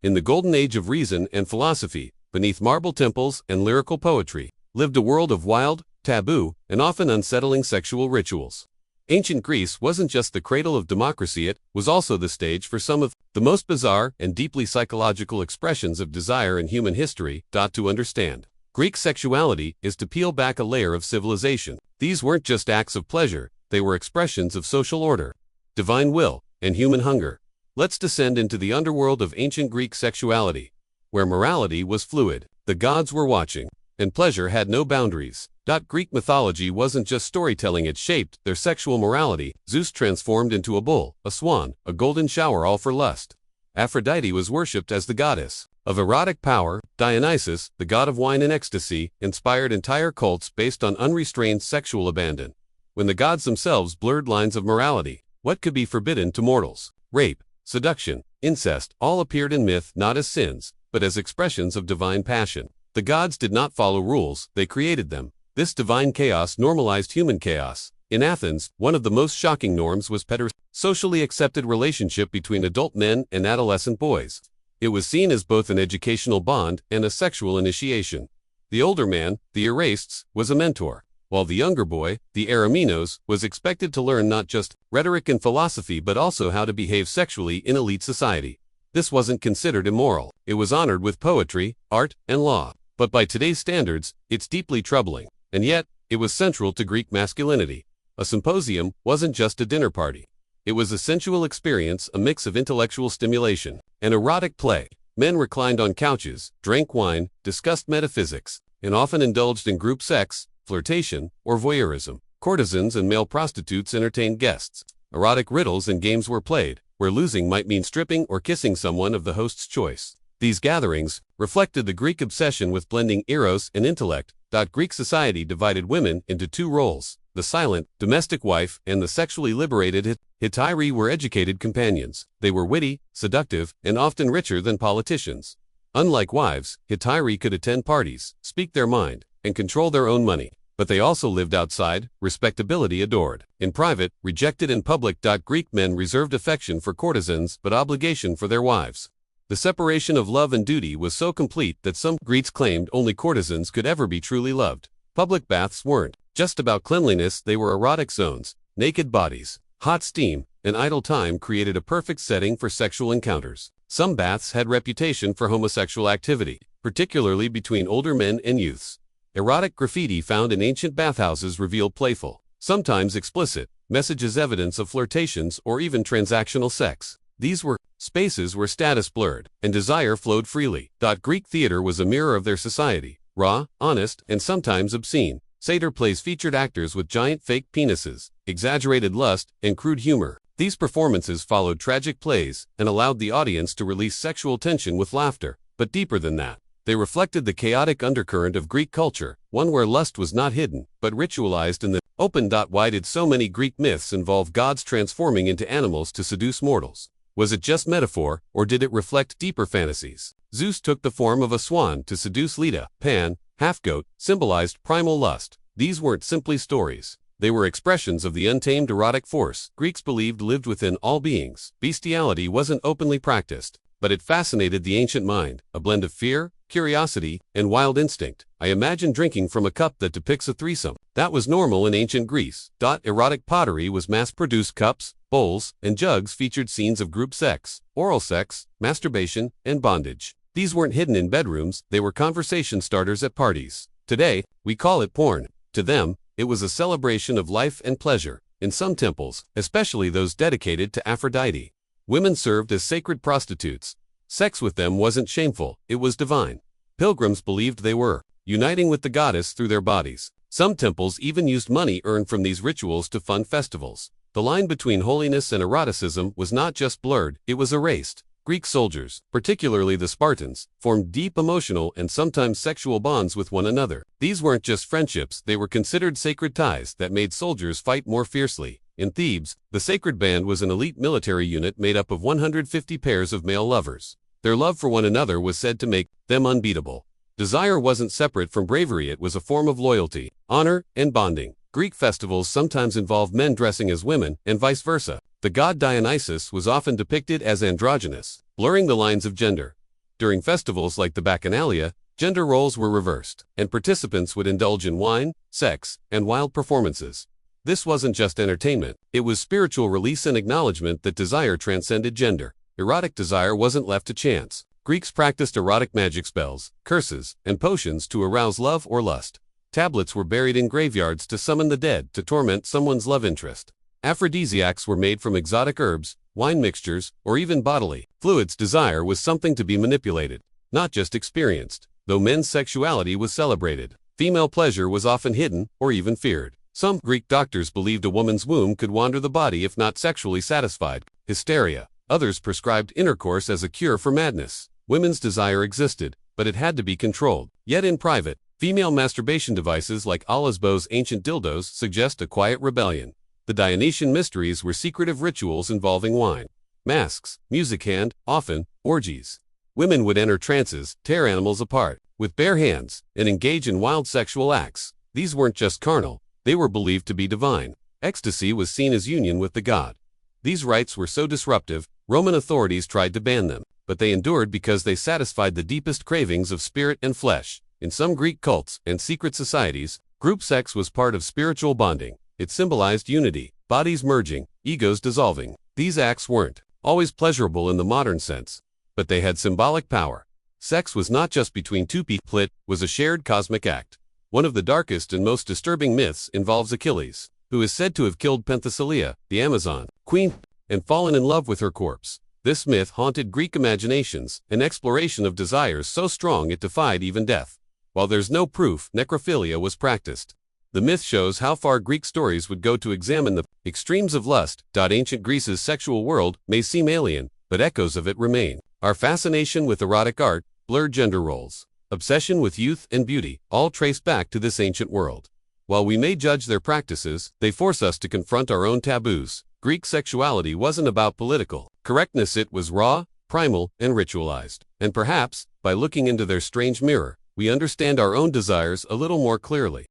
In the golden age of reason and philosophy, beneath marble temples and lyrical poetry, lived a world of wild, taboo, and often unsettling sexual rituals. Ancient Greece wasn't just the cradle of democracy, it was also the stage for some of the most bizarre and deeply psychological expressions of desire in human history. To understand Greek sexuality is to peel back a layer of civilization. These weren't just acts of pleasure, they were expressions of social order, divine will, and human hunger. Let's descend into the underworld of ancient Greek sexuality, where morality was fluid, the gods were watching, and pleasure had no boundaries. Greek mythology wasn't just storytelling, it shaped their sexual morality. Zeus transformed into a bull, a swan, a golden shower, all for lust. Aphrodite was worshipped as the goddess of erotic power. Dionysus, the god of wine and ecstasy, inspired entire cults based on unrestrained sexual abandon. When the gods themselves blurred lines of morality, what could be forbidden to mortals? Rape, seduction, incest, all appeared in myth not as sins, but as expressions of divine passion. The gods did not follow rules, they created them. This divine chaos normalized human chaos. In Athens, one of the most shocking norms was a socially accepted relationship between adult men and adolescent boys. It was seen as both an educational bond and a sexual initiation. The older man, the Erastes, was a mentor, while the younger boy, the Eromenos, was expected to learn not just rhetoric and philosophy but also how to behave sexually in elite society. This wasn't considered immoral, it was honored with poetry, art, and law. But by today's standards, it's deeply troubling. And yet, it was central to Greek masculinity. A symposium wasn't just a dinner party. It was a sensual experience, a mix of intellectual stimulation and erotic play. Men reclined on couches, drank wine, discussed metaphysics, and often indulged in group sex, flirtation, or voyeurism. Courtesans and male prostitutes entertained guests. Erotic riddles and games were played, where losing might mean stripping or kissing someone of the host's choice. These gatherings reflected the Greek obsession with blending eros and intellect. Greek society divided women into two roles: the silent, domestic wife and the sexually liberated hetairai were educated companions. They were witty, seductive, and often richer than politicians. Unlike wives, hetairai could attend parties, speak their mind, and control their own money. But they also lived outside, respectability adored. In private, rejected in public. Greek men reserved affection for courtesans but obligation for their wives. The separation of love and duty was so complete that some Greeks claimed only courtesans could ever be truly loved. Public baths weren't just about cleanliness, they were erotic zones. Naked bodies, hot steam, and idle time created a perfect setting for sexual encounters. Some baths had reputation for homosexual activity, particularly between older men and youths. Erotic graffiti found in ancient bathhouses revealed playful, sometimes explicit, messages, evidence of flirtations or even transactional sex. These were spaces where status blurred and desire flowed freely. Greek theater was a mirror of their society, raw, honest, and sometimes obscene. Satyr plays featured actors with giant fake penises, exaggerated lust, and crude humor. These performances followed tragic plays and allowed the audience to release sexual tension with laughter. But deeper than that, they reflected the chaotic undercurrent of Greek culture, one where lust was not hidden, but ritualized in the open. Why did so many Greek myths involve gods transforming into animals to seduce mortals? Was it just metaphor, or did it reflect deeper fantasies? Zeus took the form of a swan to seduce Leda. Pan, half-goat, symbolized primal lust. These weren't simply stories. They were expressions of the untamed erotic force Greeks believed lived within all beings. Bestiality wasn't openly practiced, but it fascinated the ancient mind, a blend of fear, curiosity, and wild instinct. I imagine drinking from a cup that depicts a threesome. That was normal in ancient Greece. Erotic pottery was mass-produced. Cups, bowls, and jugs featured scenes of group sex, oral sex, masturbation, and bondage. These weren't hidden in bedrooms, they were conversation starters at parties. Today, we call it porn. To them, it was a celebration of life and pleasure. In some temples, especially those dedicated to Aphrodite, women served as sacred prostitutes. Sex with them wasn't shameful, it was divine. Pilgrims believed they were uniting with the goddess through their bodies. Some temples even used money earned from these rituals to fund festivals. The line between holiness and eroticism was not just blurred, it was erased. Greek soldiers, particularly the Spartans, formed deep emotional and sometimes sexual bonds with one another. These weren't just friendships, they were considered sacred ties that made soldiers fight more fiercely. In Thebes, the sacred band was an elite military unit made up of 150 pairs of male lovers. Their love for one another was said to make them unbeatable. Desire wasn't separate from bravery, it was a form of loyalty, honor, and bonding. Greek festivals sometimes involved men dressing as women, and vice versa. The god Dionysus was often depicted as androgynous, blurring the lines of gender. During festivals like the Bacchanalia, gender roles were reversed, and participants would indulge in wine, sex, and wild performances. This wasn't just entertainment, it was spiritual release and acknowledgement that desire transcended gender. Erotic desire wasn't left to chance. Greeks practiced erotic magic spells, curses, and potions to arouse love or lust. Tablets were buried in graveyards to summon the dead to torment someone's love interest. Aphrodisiacs were made from exotic herbs, wine mixtures, or even bodily fluids. Desire was something to be manipulated, not just experienced. Though men's sexuality was celebrated, female pleasure was often hidden or even feared. Some Greek doctors believed a woman's womb could wander the body if not sexually satisfied. Hysteria. Others prescribed intercourse as a cure for madness. Women's desire existed, but it had to be controlled. Yet in private, female masturbation devices like Allah's ancient dildos suggest a quiet rebellion. The Dionysian mysteries were secretive rituals involving wine, masks, music and, often, orgies. Women would enter trances, tear animals apart with bare hands, and engage in wild sexual acts. These weren't just carnal, they were believed to be divine. Ecstasy was seen as union with the god. These rites were so disruptive, Roman authorities tried to ban them, but they endured because they satisfied the deepest cravings of spirit and flesh. In some Greek cults and secret societies, group sex was part of spiritual bonding. It symbolized unity, bodies merging, egos dissolving. These acts weren't always pleasurable in the modern sense, but they had symbolic power. Sex was not just between two people, it was a shared cosmic act. One of the darkest and most disturbing myths involves Achilles, who is said to have killed Penthesilea, the Amazon queen, and fallen in love with her corpse. This myth haunted Greek imaginations, an exploration of desires so strong it defied even death. While there's no proof necrophilia was practiced, the myth shows how far Greek stories would go to examine the extremes of lust. Ancient Greece's sexual world may seem alien, but echoes of it remain. Our fascination with erotic art, blurred gender roles, obsession with youth and beauty, all trace back to this ancient world. While we may judge their practices, they force us to confront our own taboos. Greek sexuality wasn't about political correctness, it was raw, primal, and ritualized. And perhaps, by looking into their strange mirror, we understand our own desires a little more clearly.